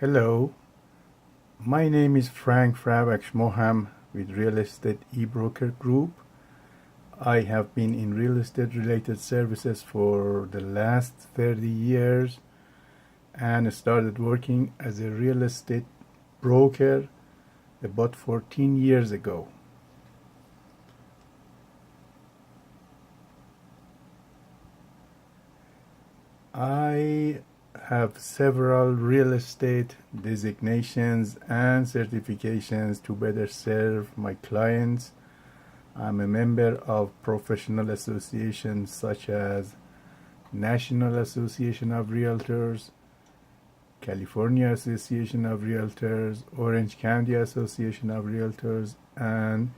Hello, my name is Frank Fravak Moham with Real Estate eBroker Group. I have been in real estate related services for the last 30 years and started working as a real estate broker about 14 years ago. I have several real estate designations and certifications to better serve my clients. I'm a member of professional associations such as National Association of Realtors, California Association of Realtors, Orange County Association of Realtors, and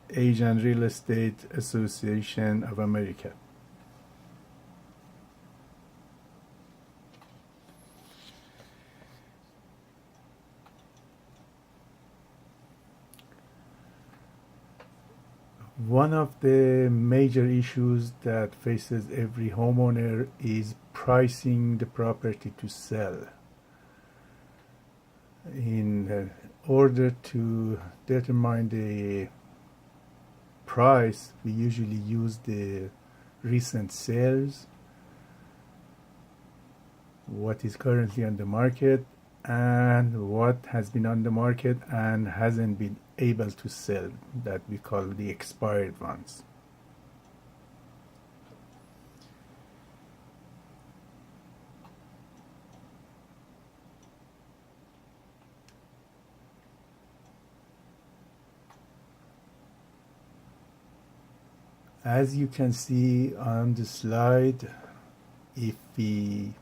Asian Real Estate Association of America. One of the major issues that faces every homeowner is pricing the property to sell. In order to determine the price, we usually use the recent sales, what is currently on the market, and what has been on the market and hasn't been able to sell, that we call the expired ones. As you can see on the slide, if we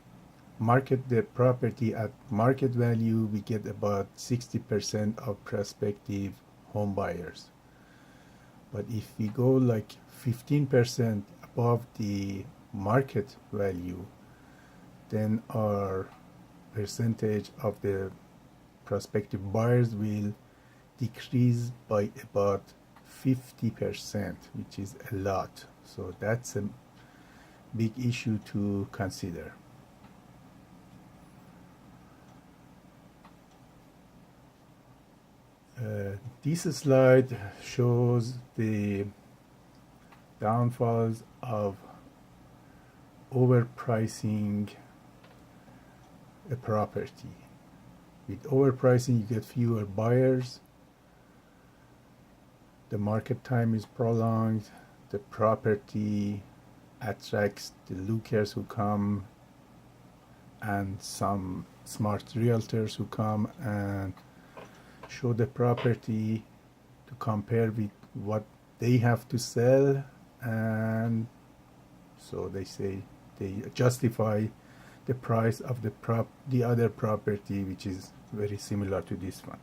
market the property at market value, we get about 60% of prospective home buyers. But if we go like 15% above the market value, then our percentage of the prospective buyers will decrease by about 50%, which is a lot. So that's a big issue to consider. This slide shows the downfalls of overpricing a property. With overpricing, you get fewer buyers, the market time is prolonged, the property attracts the lookers who come and some smart realtors who come and show the property to compare with what they have to sell, and so they justify the price of the other property, which is very similar to this one.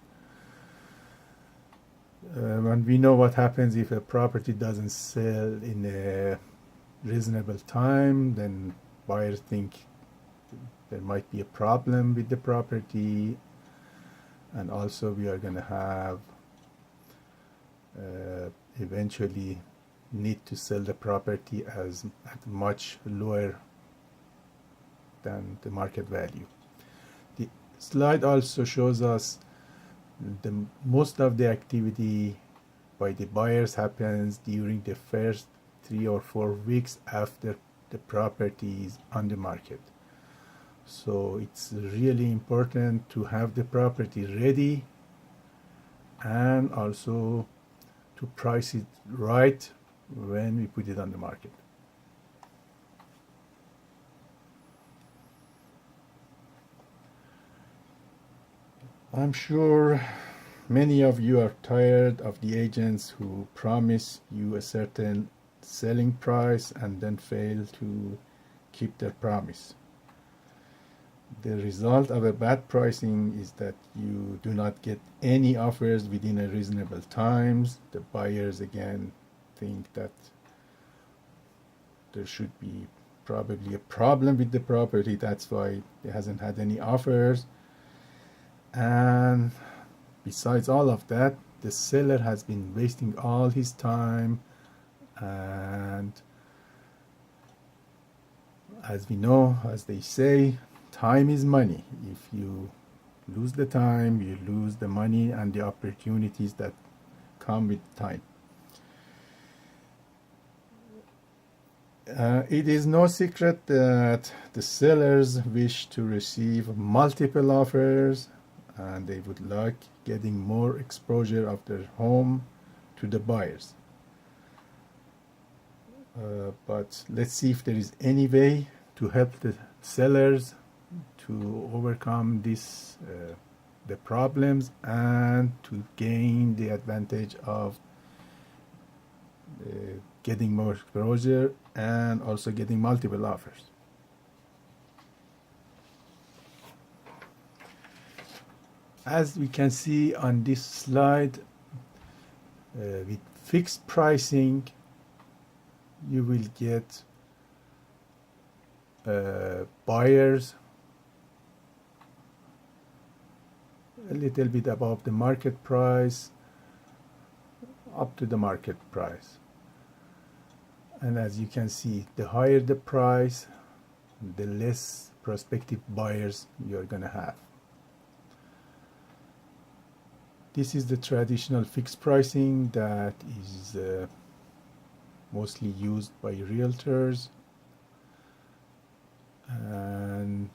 And we know what happens if a property doesn't sell in a reasonable time, then buyers think there might be a problem with the property, and also we are going to have eventually need to sell the property at much lower than the market value. The slide also shows us most of the activity by the buyers happens during the first 3 or 4 weeks after the property is on the market. So it's really important to have the property ready and also to price it right when we put it on the market. I'm sure many of you are tired of the agents who promise you a certain selling price and then fail to keep their promise. The result of a bad pricing is that you do not get any offers within a reasonable times. The buyers again think that there should be probably a problem with the property, that's why it hasn't had any offers. And besides all of that, the seller has been wasting all his time, and as we know, as they say, time is money. If you lose the time, you lose the money and the opportunities that come with time. It is no secret that the sellers wish to receive multiple offers and they would like getting more exposure of their home to the buyers. But let's see if there is any way to help the sellers to overcome the problems and to gain the advantage of getting more exposure and also getting multiple offers. As we can see on this slide, with fixed pricing, you will get buyers a little bit above the market price, up to the market price. And as you can see, the higher the price, the less prospective buyers you're going to have. This is the traditional fixed pricing that is mostly used by realtors, and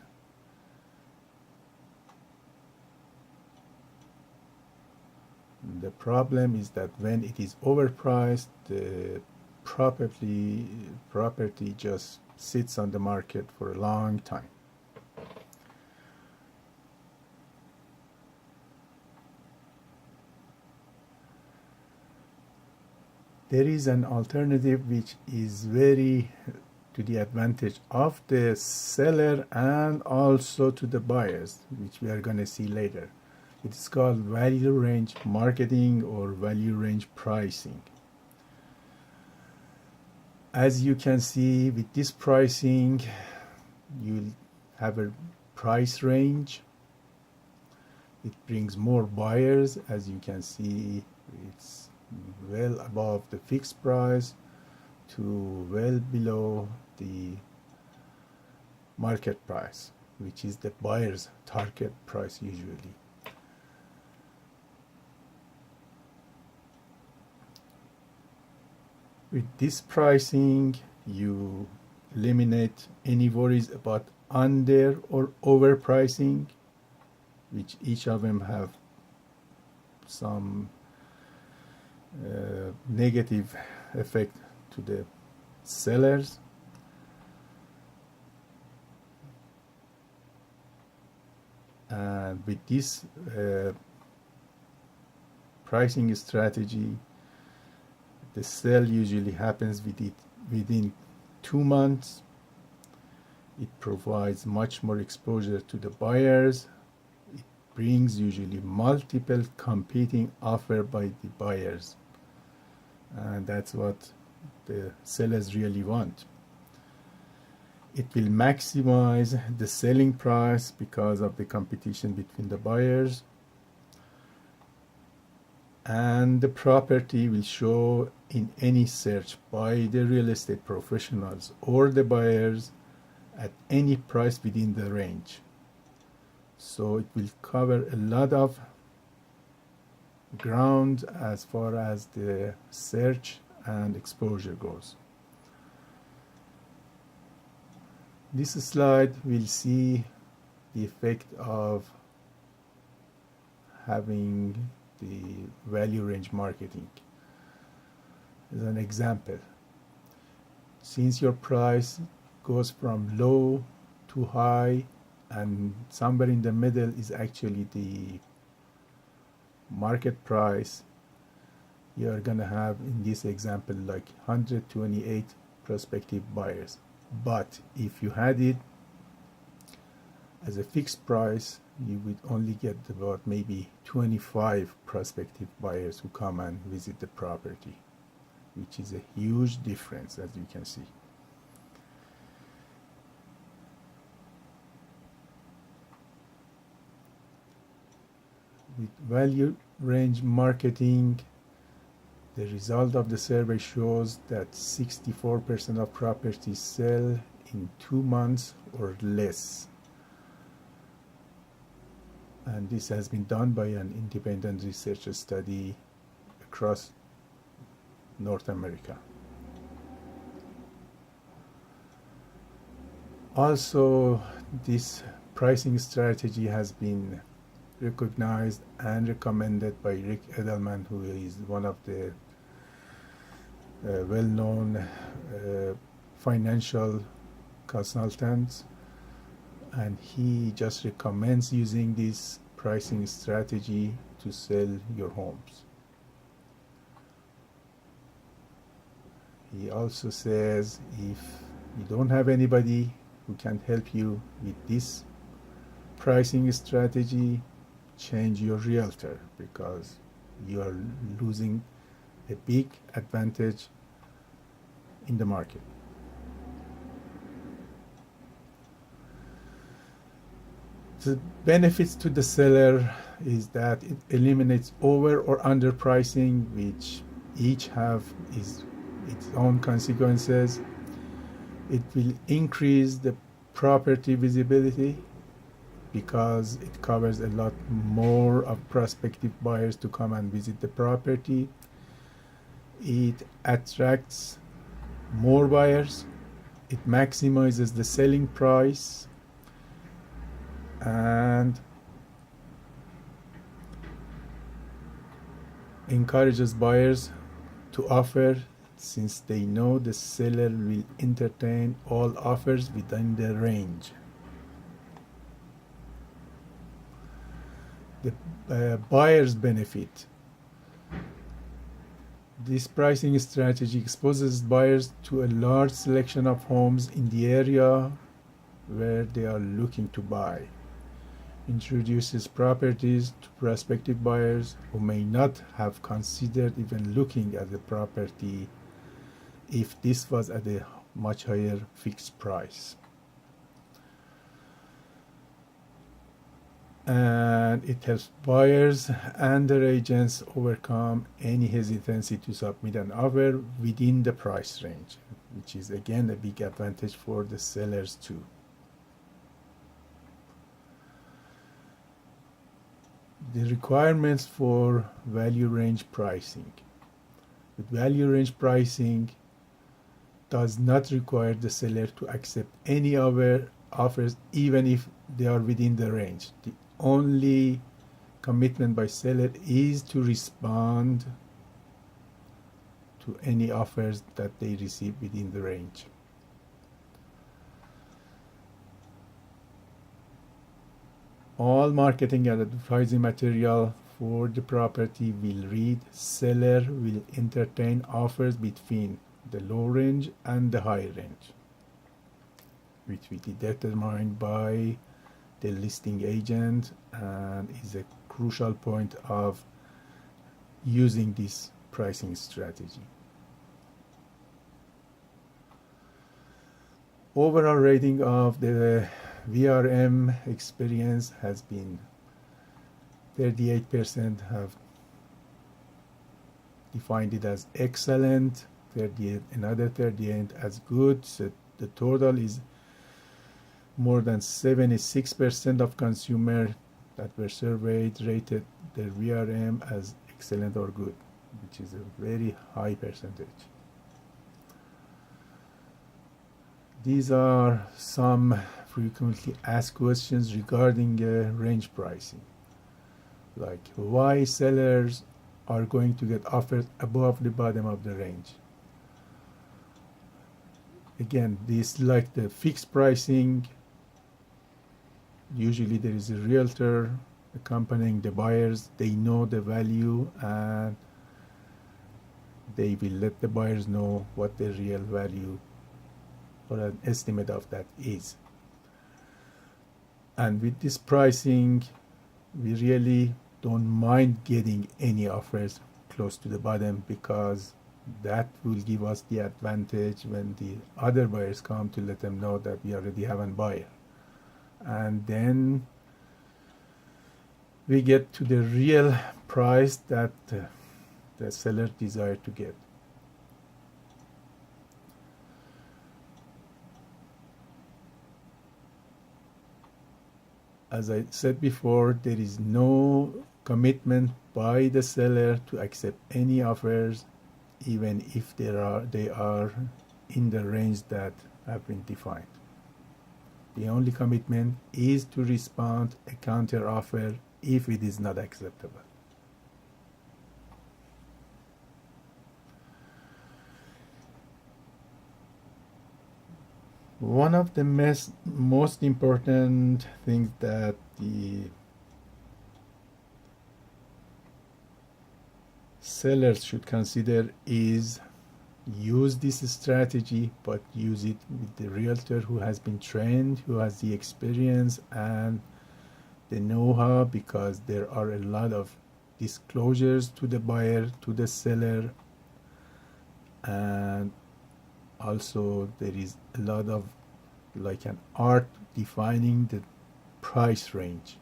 the problem is that when it is overpriced, the property just sits on the market for a long time. There is an alternative which is very to the advantage of the seller and also to the buyers, which we are going to see later. It's called value range marketing or value range pricing. As you can see, with this pricing, you'll have a price range. It brings more buyers. As you can see, it's well above the fixed price to well below the market price, which is the buyer's target price usually. With this pricing, you eliminate any worries about under or overpricing, which each of them have some negative effect to the sellers. And with this pricing strategy, the sale usually happens within 2 months. It provides much more exposure to the buyers. It brings usually multiple competing offers by the buyers. And that's what the sellers really want. It will maximize the selling price because of the competition between the buyers. And the property will show in any search by the real estate professionals or the buyers at any price within the range. So it will cover a lot of ground as far as the search and exposure goes. This slide will see the effect of having the value range marketing. As an example, since your price goes from low to high and somewhere in the middle is actually the market price, you are going to have in this example like 128 prospective buyers. But if you had it as a fixed price, you would only get about maybe 25 prospective buyers who come and visit the property, which is a huge difference, as you can see. With value range marketing, the result of the survey shows that 64% of properties sell in 2 months or less. And this has been done by an independent research study across North America. Also, this pricing strategy has been recognized and recommended by Rick Edelman, who is one of the well-known financial consultants, and he just recommends using this pricing strategy to sell your homes. He also says if you don't have anybody who can help you with this pricing strategy, change your realtor, because you are losing a big advantage in the market. The benefits to the seller is that it eliminates over or underpricing, which each have its own consequences. It will increase the property visibility because it covers a lot more of prospective buyers to come and visit the property. It attracts more buyers. It maximizes the selling price and encourages buyers to offer, since they know the seller will entertain all offers within the range. The buyer's benefit. This pricing strategy exposes buyers to a large selection of homes in the area where they are looking to buy. Introduces properties to prospective buyers who may not have considered even looking at the property if this was at a much higher fixed price. And it helps buyers and their agents overcome any hesitancy to submit an offer within the price range, which is again a big advantage for the sellers too. The requirements for value range pricing. With value range pricing does not require the seller to accept any other offers even if they are within the range. The only commitment by seller is to respond to any offers that they receive within the range. All marketing and advertising material for the property will read seller will entertain offers between the low range and the high range, which will be determined by the listing agent and is a crucial point of using this pricing strategy. Overall rating of the VRM experience has been 38% have defined it as excellent, 38, another 38 as good. So the total is more than 76% of consumers that were surveyed rated their VRM as excellent or good, which is a very high percentage. These are some frequently asked questions regarding range pricing, like why sellers are going to get offers above the bottom of the range. Again, this, like the fixed pricing, usually there is a realtor accompanying the buyers. They know the value and they will let the buyers know what the real value or an estimate of that is. And with this pricing, we really don't mind getting any offers close to the bottom, because that will give us the advantage when the other buyers come to let them know that we already have a buyer. And then we get to the real price that the seller desires to get. As I said before, there is no commitment by the seller to accept any offers, even if they are in the range that have been defined. The only commitment is to respond a counter offer if it is not acceptable. One of the most important things that the sellers should consider is use this strategy, but use it with the realtor who has been trained, who has the experience and the know-how, because there are a lot of disclosures to the buyer, to the seller, and also there is a lot of like an art defining the price range,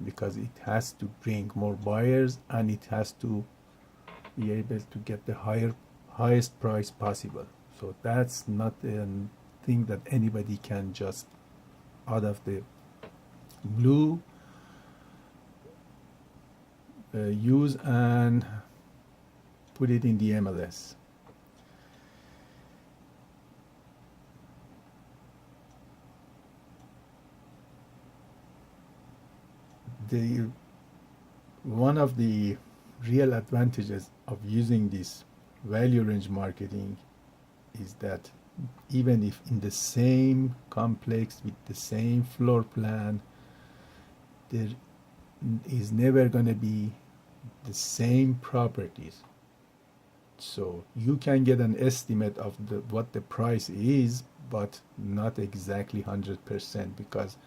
because it has to bring more buyers and it has to be able to get the highest price possible. So that's not a thing that anybody can just out of the blue use and put it in the MLS. One of the real advantages of using this value range marketing is that even if in the same complex with the same floor plan, there is never going to be the same properties. So you can get an estimate of what the price is, but not exactly 100%, because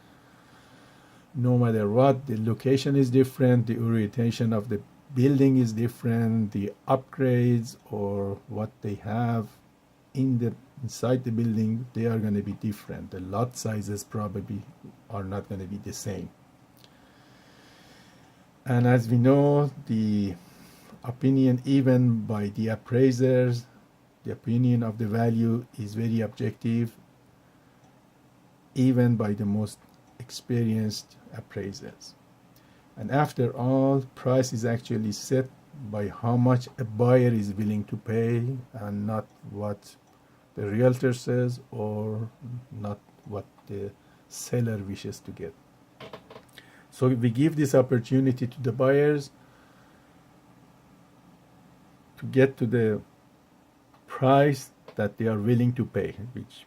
no matter what, the location is different, the orientation of the building is different, the upgrades or what they have inside the building, they are going to be different. The lot sizes probably are not going to be the same. And as we know, the opinion, even by the appraisers, the opinion of the value is very objective, even by the most experienced appraisers. And after all, price is actually set by how much a buyer is willing to pay, and not what the realtor says or not what the seller wishes to get. So we give this opportunity to the buyers to get to the price that they are willing to pay, which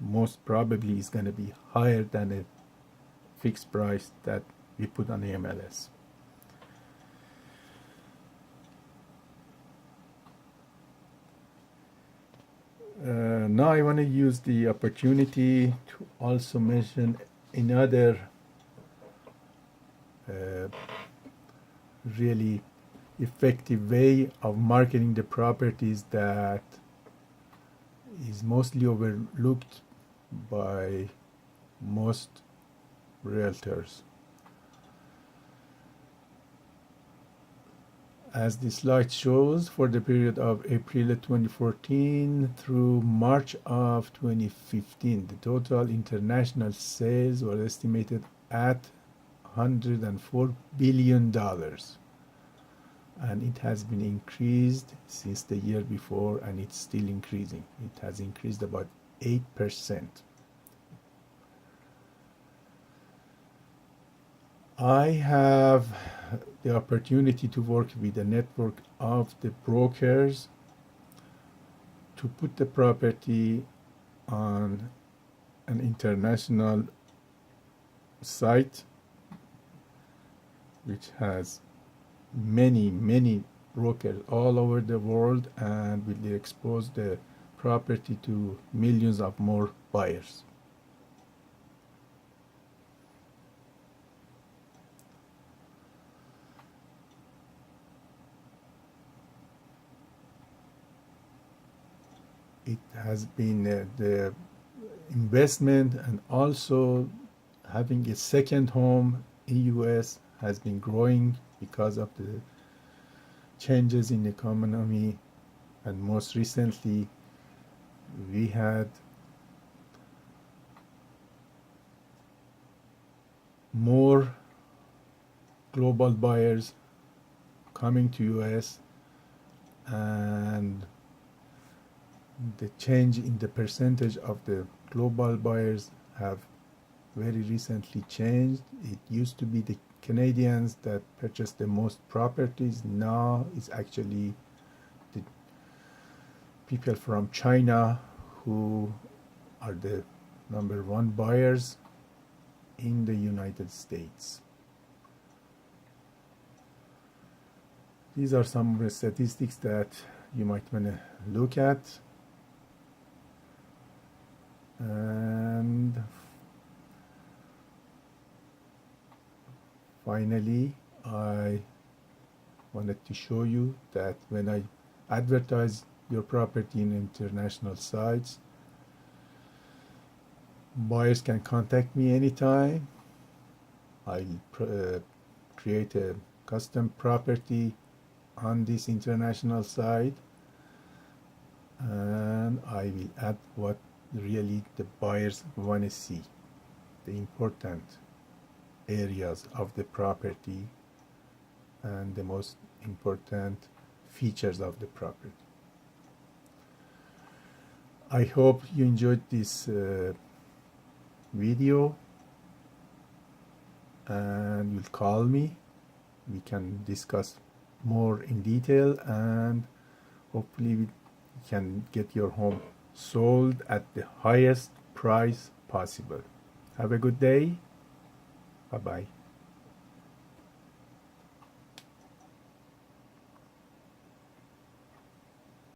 most probably is going to be higher than a fixed price that we put on the MLS. Now I want to use the opportunity to also mention another really effective way of marketing the properties that is mostly overlooked by most realtors. As the slide shows, for the period of April 2014 through March of 2015, the total international sales were estimated at $104 billion. And it has been increased since the year before, and it's still increasing. It has increased about 8%. I have the opportunity to work with a network of the brokers to put the property on an international site which has many brokers all over the world, and will expose the property to millions of more buyers. It has been the investment, and also having a second home in US has been growing because of the changes in the economy. And most recently we had more global buyers coming to US, and the change in the percentage of the global buyers have very recently changed. It used to be the Canadians that purchased the most properties. Now it's actually the people from China who are the number one buyers in the United States. These are some statistics that you might want to look at. And finally, I wanted to show you that when I advertise your property in international sites, buyers can contact me anytime. I'll create a custom property on this international site, and I will add what really the buyers want to see, the important areas of the property and the most important features of the property. I hope you enjoyed this video, and you'll call me. We can discuss more in detail, and hopefully we can get your home sold at the highest price possible. Have a good day. Bye-bye.